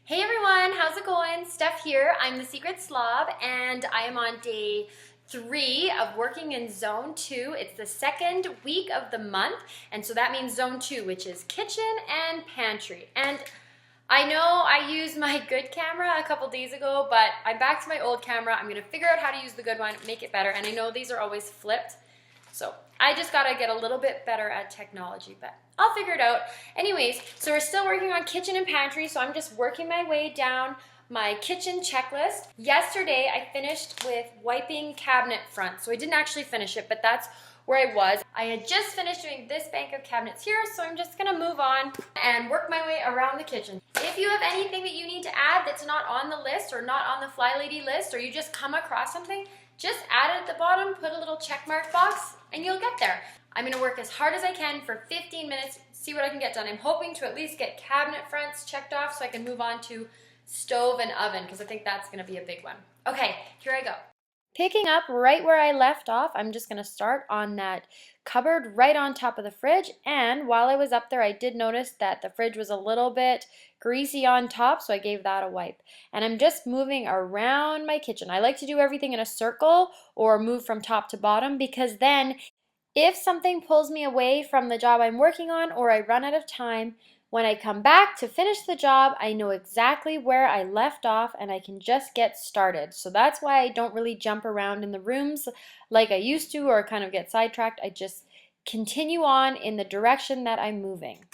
Hey everyone, how's it going? Steph here. I'm the Secret Slob and I am on day 3 of working in zone 2. It's the second week of the month, and so that means zone 2, which is kitchen and pantry. And I know I used my good camera a couple days ago, but I'm back to my old camera. I'm gonna figure out how to use the good one, make it better, and I know these are always flipped. So I just gotta get a little bit better at technology, but I'll figure it out. Anyways, so we're still working on kitchen and pantry, so I'm just working my way down my kitchen checklist. Yesterday, I finished with wiping cabinet fronts. So I didn't actually finish it, but that's where I was. I had just finished doing this bank of cabinets here, so I'm just gonna move on and work my way around the kitchen. If you have anything that you need to add that's not on the list or not on the Fly Lady list, or you just come across something, just add it at the bottom, put a little check mark box, and you'll get there. I'm gonna work as hard as I can for 15 minutes, see what I can get done. I'm hoping to at least get cabinet fronts checked off so I can move on to stove and oven, because I think that's gonna be a big one. Okay, here I go. Picking up right where I left off, I'm just gonna start on that cupboard right on top of the fridge. And while I was up there, I did notice that the fridge was a little bit greasy on top, so I gave that a wipe. And I'm just moving around my kitchen. I like to do everything in a circle or move from top to bottom, because then if something pulls me away from the job I'm working on or I run out of time, when I come back to finish the job, I know exactly where I left off and I can just get started. So that's why I don't really jump around in the rooms like I used to or kind of get sidetracked. I just continue on in the direction that I'm moving.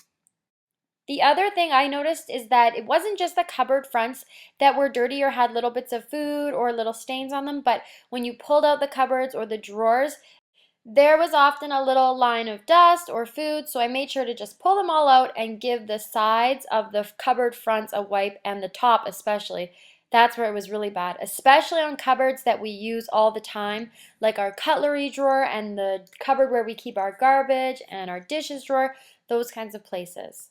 The other thing I noticed is that it wasn't just the cupboard fronts that were dirty or had little bits of food or little stains on them, but when you pulled out the cupboards or the drawers, there was often a little line of dust or food, so I made sure to just pull them all out and give the sides of the cupboard fronts a wipe, and the top especially. That's where it was really bad, especially on cupboards that we use all the time, like our cutlery drawer and the cupboard where we keep our garbage and our dishes drawer, those kinds of places.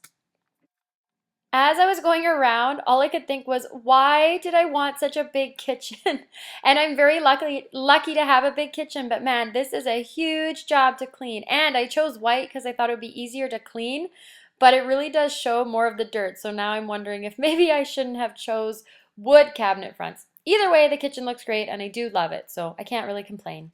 As I was going around, all I could think was, why did I want such a big kitchen? And I'm very lucky to have a big kitchen, but man, this is a huge job to clean. And I chose white because I thought it would be easier to clean, but it really does show more of the dirt. So now I'm wondering if maybe I shouldn't have chose wood cabinet fronts. Either way, the kitchen looks great and I do love it, so I can't really complain.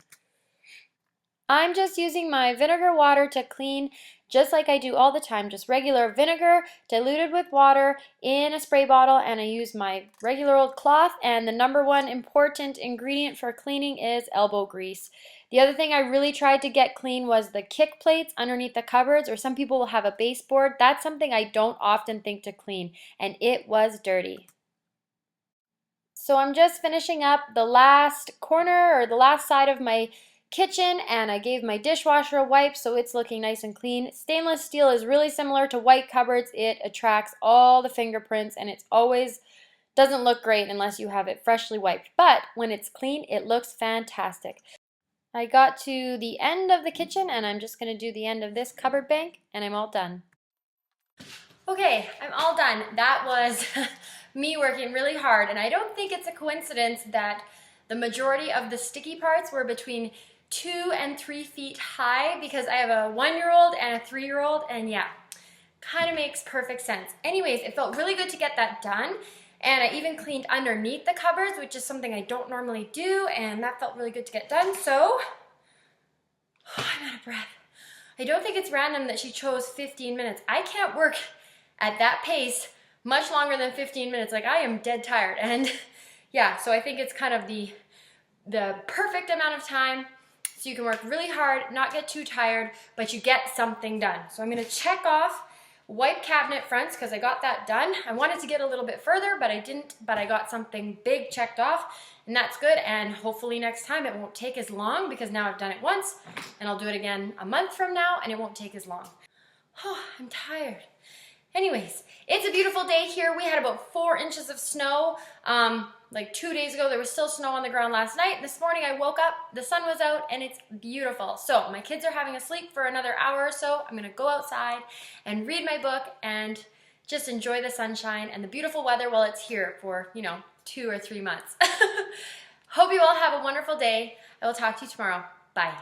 I'm just using my vinegar water to clean just like I do all the time, just regular vinegar diluted with water in a spray bottle, and I use my regular old cloth, and the number one important ingredient for cleaning is elbow grease. The other thing I really tried to get clean was the kick plates underneath the cupboards, or some people will have a baseboard. That's something I don't often think to clean, and it was dirty. So I'm just finishing up the last corner or the last side of my kitchen, and I gave my dishwasher a wipe so it's looking nice and clean. Stainless steel is really similar to white cupboards. It attracts all the fingerprints and it's always doesn't look great unless you have it freshly wiped. But when it's clean, it looks fantastic. I got to the end of the kitchen and I'm just going to do the end of this cupboard bank and I'm all done. Okay, I'm all done. That was me working really hard, and I don't think it's a coincidence that the majority of the sticky parts were between 2 and 3 feet high, because I have a 1-year-old and a 3-year-old, and yeah, kind of makes perfect sense. Anyways, it felt really good to get that done, and I even cleaned underneath the cupboards, which is something I don't normally do, and that felt really good to get done. So I'm out of breath. I don't think it's random that she chose 15 minutes. I can't work at that pace much longer than 15 minutes. Like, I am dead tired, and yeah, so I think it's kind of the perfect amount of time so you can work really hard, not get too tired, but you get something done. So I'm gonna check off wipe cabinet fronts because I got that done. I wanted to get a little bit further, but I didn't, but I got something big checked off, and that's good, and hopefully next time it won't take as long, because now I've done it once, and I'll do it again a month from now, and it won't take as long. Oh, I'm tired. Anyways, it's a beautiful day here. We had about 4 inches of snow. Like 2 days ago, there was still snow on the ground last night. This morning I woke up, the sun was out, and it's beautiful. So my kids are having a sleep for another hour or so. I'm gonna go outside and read my book and just enjoy the sunshine and the beautiful weather while it's here for, 2 or 3 months. Hope you all have a wonderful day. I will talk to you tomorrow. Bye.